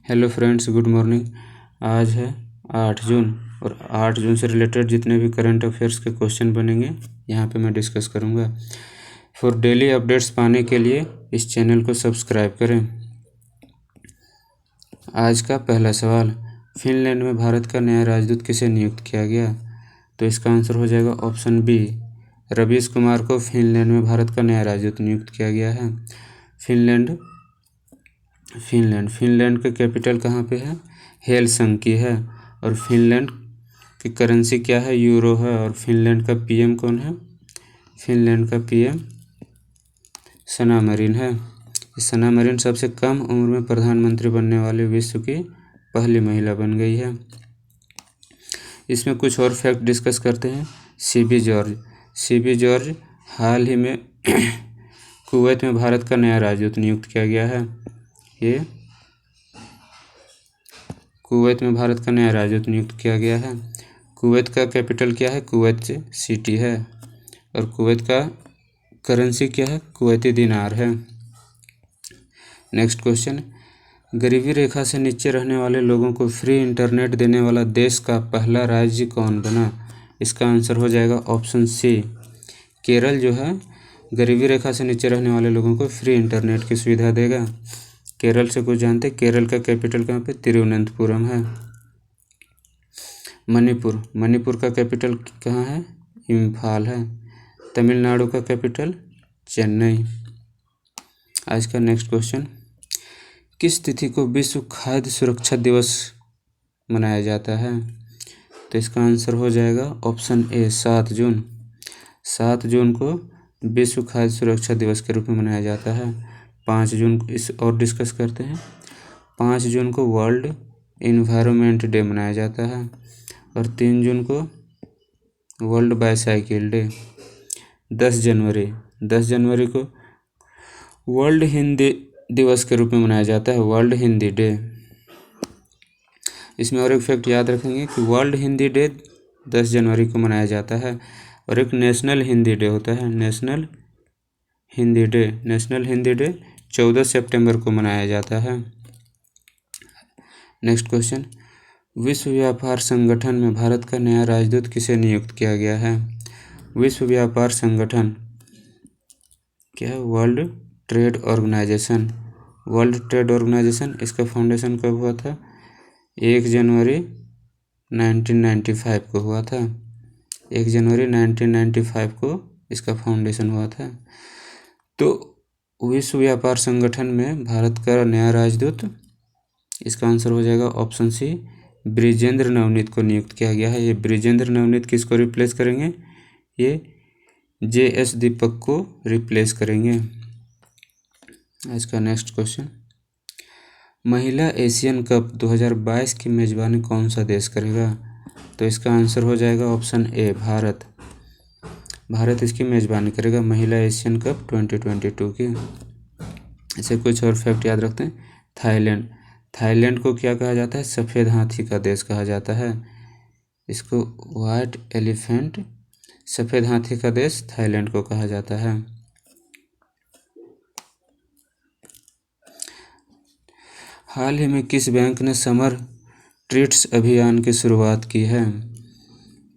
Hello friends, good morning. आज है 8 जून और 8 जून से रिलेटेड जितने भी करंट अफेयर्स के क्वेश्चन बनेंगे यहाँ पे मैं डिस्कस करूँगा। फॉर डेली अपडेट्स पाने के लिए इस चैनल को सब्सक्राइब करें। आज का पहला सवाल, फिनलैंड में भारत का नया राजदूत किसे नियुक्त किया गया? तो इसका आंसर हो जाएगा ऑप्शन बी, रवीश कुमार को फिनलैंड में भारत का नया राजदूत नियुक्त किया गया है। फिनलैंड का कैपिटल कहाँ पे है? हेलसिंकी है। और फिनलैंड की करेंसी क्या है? यूरो है। और फिनलैंड का पीएम कौन है? फिनलैंड का पीएम सना मरीन है। सना मरीन सबसे कम उम्र में प्रधानमंत्री बनने वाले विश्व की पहली महिला बन गई है। इसमें कुछ और फैक्ट डिस्कस करते हैं। सीबी जॉर्ज हाल ही में कुवैत में भारत का नया राजदूत नियुक्त किया गया है। ये कुवैत में भारत का नया राजदूत नियुक्त किया गया है। कुवैत का कैपिटल क्या है? कुवैत सिटी है। और कुवैत का करेंसी क्या है? कुवैती दिनार है। नेक्स्ट क्वेश्चन, गरीबी रेखा से नीचे रहने वाले लोगों को फ्री इंटरनेट देने वाला देश का पहला राज्य कौन बना? इसका आंसर हो जाएगा ऑप्शन सी, केरल जो है गरीबी रेखा से नीचे रहने वाले लोगों को फ्री इंटरनेट की सुविधा देगा। केरल से कुछ जानते? केरल का कैपिटल कहाँ पे? तिरुवनंतपुरम है। मणिपुर का कैपिटल कहाँ है? इम्फाल है। तमिलनाडु का कैपिटल चेन्नई। आज का नेक्स्ट क्वेश्चन, किस तिथि को विश्व खाद्य सुरक्षा दिवस मनाया जाता है? तो इसका आंसर हो जाएगा ऑप्शन ए, 7 जून। 7 जून को विश्व खाद्य सुरक्षा दिवस के रूप में मनाया जाता है। 5 जून इस और डिस्कस करते हैं। 5 जून को वर्ल्ड इन्वायरमेंट डे मनाया जाता है। और 3 जून को वर्ल्ड बाईसाइकिल डे। 10 जनवरी को वर्ल्ड हिंदी दिवस के रूप में मनाया जाता है, वर्ल्ड हिंदी डे। इसमें और एक फैक्ट याद रखेंगे कि वर्ल्ड हिंदी डे 10 जनवरी को मनाया जाता है। और एक नेशनल हिंदी डे होता है, नेशनल हिंदी डे 14 सितंबर को मनाया जाता है। नेक्स्ट क्वेश्चन, विश्व व्यापार संगठन में भारत का नया राजदूत किसे नियुक्त किया गया है? विश्व व्यापार संगठन क्या है? World trade organization. इसका फाउंडेशन कब हुआ था? 1 जनवरी 1995 को हुआ था। 1 जनवरी 1995 को इसका फाउंडेशन हुआ था। तो विश्व व्यापार संगठन में भारत का नया राजदूत, इसका आंसर हो जाएगा ऑप्शन सी, ब्रिजेंद्र नवनीत को नियुक्त किया गया है। ये ब्रिजेंद्र नवनीत किसको रिप्लेस करेंगे? ये JS दीपक को रिप्लेस करेंगे। आज का नेक्स्ट क्वेश्चन, महिला एशियन कप 2022 की मेजबानी कौन सा देश करेगा? तो इसका आंसर हो जाएगा ऑप्शन ए, भारत इसकी मेजबानी करेगा, महिला एशियन कप 2022 की। ऐसे कुछ और फैक्ट याद रखते हैं। थाईलैंड को क्या कहा जाता है? सफ़ेद हाथी का देश कहा जाता है। इसको व्हाइट एलिफेंट, सफ़ेद हाथी का देश थाईलैंड को कहा जाता है। हाल ही में किस बैंक ने समर ट्रीट्स अभियान की शुरुआत की है?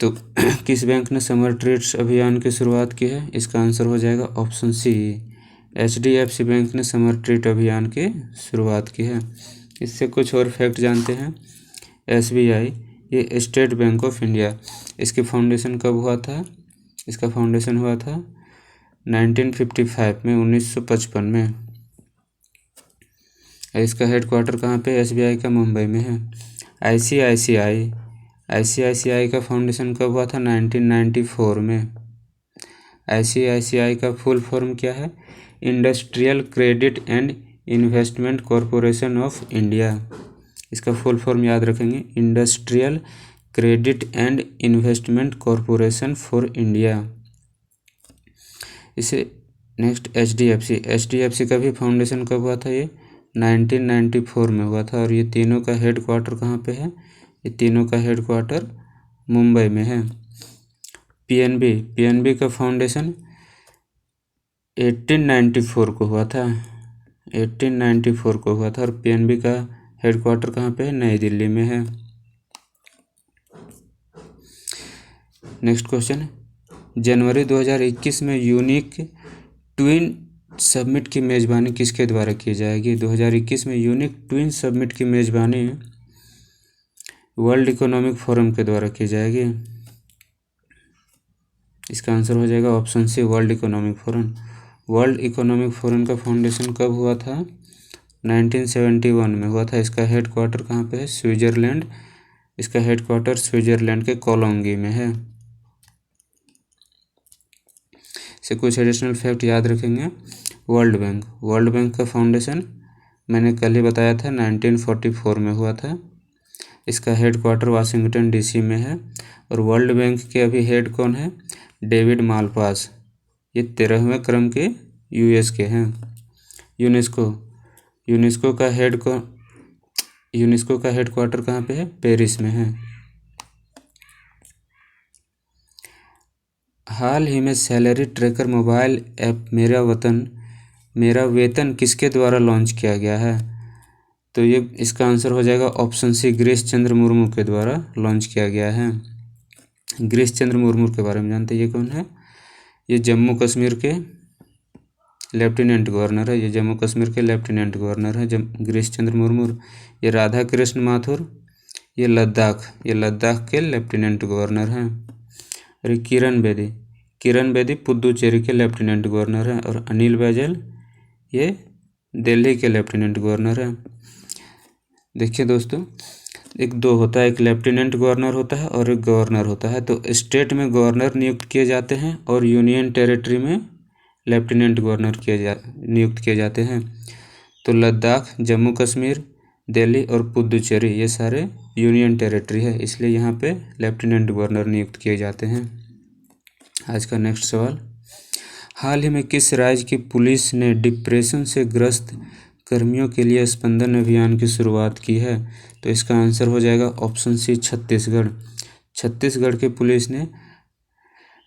तो किस बैंक ने समर ट्रीट्स अभियान की शुरुआत की है? इसका आंसर हो जाएगा ऑप्शन सी, HDFC बैंक ने समर ट्रीट अभियान की शुरुआत की है। इससे कुछ और फैक्ट जानते हैं। SBI, ये स्टेट बैंक ऑफ इंडिया, इसकी फाउंडेशन कब हुआ था? इसका फाउंडेशन हुआ था 1955 में, 1955 में। इसका हेडक्वार्टर कहाँ पे? SBI का मुंबई में है। ICICI का फाउंडेशन कब हुआ था? 1994 में। ICICI का फुल फॉर्म क्या है? Industrial credit and investment corporation of India. इसका फुल फॉर्म याद रखेंगे, industrial credit and investment corporation for India. इसे नेक्स्ट HDFC का भी फाउंडेशन कब हुआ था? ये 1994 में हुआ था। और ये तीनों का हेडक्वार्टर कहाँ पे है? ये तीनों का हेडक्वार्टर मुंबई में है। PNB का फाउंडेशन 1894 को हुआ था, 1894 को हुआ था। और PNB का हेडक्वार्टर कहाँ पे है? नई दिल्ली में है। नेक्स्ट क्वेश्चन, जनवरी 2021 में यूनिक ट्विन समिट की मेज़बानी किसके द्वारा की जाएगी? 2021 में यूनिक ट्विन समिट की मेज़बानी वर्ल्ड इकोनॉमिक फोरम के द्वारा की जाएगी। इसका आंसर हो जाएगा option C, world economic forum. World economic forum का फाउंडेशन कब हुआ था? 1971 में हुआ था। इसका हेडक्वार्टर कहाँ पे है? स्विट्ज़रलैंड। इसका हेडक्वार्टर स्विट्ज़रलैंड के कोलोंगी में है। से कुछ एडिशनल फैक्ट याद रखेंगे। वर्ल्ड बैंक का फाउंडेशन मैंने कल ही बताया था 1944 में हुआ था। इसका हेडक्वार्टर वाशिंगटन डीसी में है। और वर्ल्ड बैंक के अभी हेड कौन है? David Malpass. ये 13वें क्रम के यूएस के हैं। यूनेस्को का हेडक्वार्टर कहाँ पे है? पेरिस में है। हाल ही में सैलरी ट्रैकर मोबाइल ऐप मेरा वेतन किसके द्वारा लॉन्च किया गया है? तो ये इसका आंसर हो जाएगा ऑप्शन सी, गिरीश चंद्र मुर्मू के द्वारा लॉन्च किया गया है। गिरीश चंद्र मुर्मू के बारे में जानते हैं, ये कौन है? ये जम्मू कश्मीर के लेफ्टिनेंट गवर्नर है। गिरीश चंद्र मुर्मू। ये राधा कृष्ण माथुर, ये लद्दाख के लेफ्टिनेंट गवर्नर हैं। और ये किरण बेदी पुदुचेरी के लेफ्टिनेंट गवर्नर हैं। और अनिल बैजल ये दिल्ली के लेफ्टिनेंट गवर्नर हैं। देखिए दोस्तों, दो होता है, एक लेफ्टिनेंट गवर्नर होता है और एक गवर्नर होता है। तो स्टेट में गवर्नर नियुक्त किए जाते हैं और यूनियन टेरिटरी में लेफ्टिनेंट गवर्नर नियुक्त किए जाते हैं। तो लद्दाख, जम्मू कश्मीर, दिल्ली और पुदुचेरी ये सारे यूनियन टेरिटरी है, इसलिए यहाँ पे लेफ्टिनेंट गवर्नर नियुक्त किए जाते हैं। आज का नेक्स्ट सवाल, हाल ही में किस राज्य की पुलिस ने डिप्रेशन से ग्रस्त कर्मियों के लिए स्पंदन अभियान की शुरुआत की है? तो इसका आंसर हो जाएगा ऑप्शन सी, छत्तीसगढ़ की पुलिस ने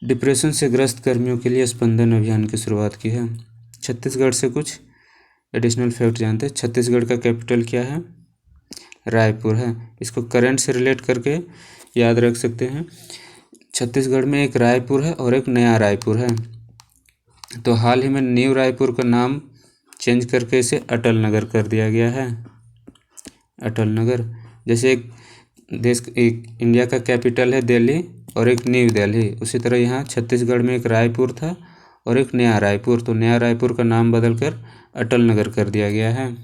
डिप्रेशन से ग्रस्त कर्मियों के लिए स्पंदन अभियान की शुरुआत की है। छत्तीसगढ़ से कुछ एडिशनल फैक्ट जानते हैं। छत्तीसगढ़ का कैपिटल क्या है? रायपुर है। इसको करंट से रिलेट करके याद रख सकते हैं। छत्तीसगढ़ में एक रायपुर है और एक नया रायपुर है। तो हाल ही में न्यू रायपुर का नाम चेंज करके इसे अटल नगर कर दिया गया है। अटल नगर, जैसे एक इंडिया का कैपिटल है दिल्ली और एक न्यू दिल्ली, उसी तरह यहाँ छत्तीसगढ़ में एक रायपुर था और एक नया रायपुर, तो नया रायपुर का नाम बदलकर अटल नगर कर दिया गया है।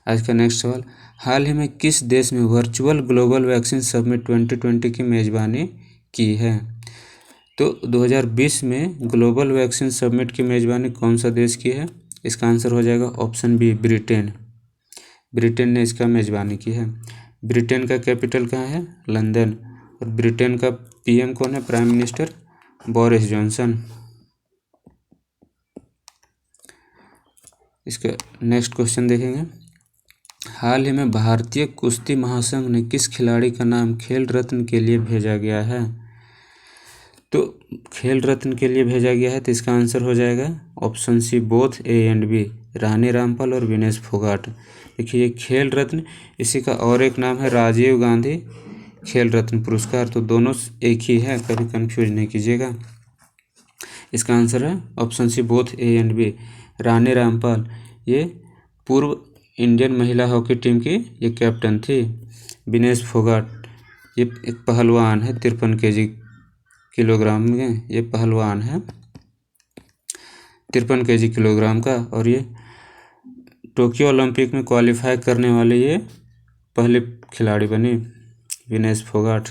आज का नेक्स्ट सवाल, हाल ही में किस देश में वर्चुअल ग्लोबल वैक्सीन समिट 2020 की मेज़बानी की है? तो 2020 में ग्लोबल वैक्सीन समिट की मेज़बानी कौन सा देश की है? इसका आंसर हो जाएगा ऑप्शन बी, ब्रिटेन ने इसका मेज़बानी की है। ब्रिटेन का कैपिटल कहाँ है? लंदन। और ब्रिटेन का पीएम कौन है? Prime minister Boris Johnson. इसका नेक्स्ट क्वेश्चन देखेंगे, हाल ही में भारतीय कुश्ती महासंघ ने किस खिलाड़ी का नाम खेल रत्न के लिए भेजा गया है? तो खेल रत्न के लिए भेजा गया है, तो इसका आंसर हो जाएगा option C, both A and B, Rani Rampal और विनेश फोगाट। देखिए ये खेल रत्न, इसी का और एक नाम है राजीव गांधी खेल रत्न पुरस्कार, तो दोनों एक ही है, कभी कंफ्यूज नहीं कीजिएगा। इसका आंसर है option C, both A and B. Rani Rampal ये पूर्व इंडियन महिला हॉकी टीम की ये कैप्टन थी। विनेश फोगाट ये एक पहलवान है, 53 kg किलोग्राम में ये पहलवान है, 53 kg किलोग्राम का, और ये टोक्यो ओलंपिक में क्वालिफाई करने वाले ये पहले खिलाड़ी बने, विनेश फोगाट।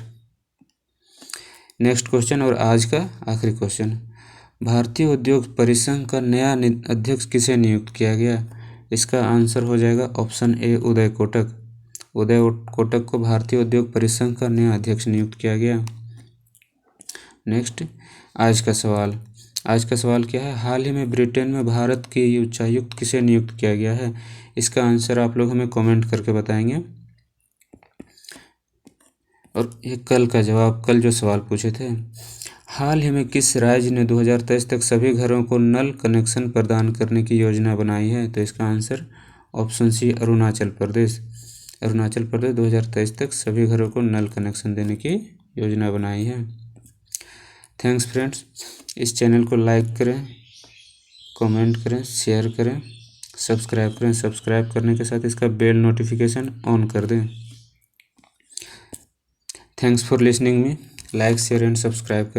नेक्स्ट क्वेश्चन और आज का आखिरी क्वेश्चन, भारतीय उद्योग परिसंघ का नया अध्यक्ष किसे नियुक्त किया गया? इसका आंसर हो जाएगा ऑप्शन ए, उदय कोटक को भारतीय उद्योग परिसंघ का नया अध्यक्ष नियुक्त किया गया। नेक्स्ट आज का सवाल क्या है, हाल ही में ब्रिटेन में भारत के उच्चायुक्त किसे नियुक्त किया गया है? इसका आंसर आप लोग हमें कमेंट करके बताएंगे। और ये कल जो सवाल पूछे थे, हाल ही में किस राज्य ने 2023 तक सभी घरों को नल कनेक्शन प्रदान करने की योजना बनाई है? तो इसका answer option C Arunachal Pradesh. Arunachal Pradesh 2023 तक सभी घरों को नल कनेक्शन देने की योजना बनाई है। Thanks friends. इस चैनल को लाइक करें, कमेंट करें, शेयर करें, सब्सक्राइब करें। सब्सक्राइब करने के साथ इसका बेल नोटिफिकेशन ऑन कर दें। Thanks for listening me. Like, share and subscribe करें।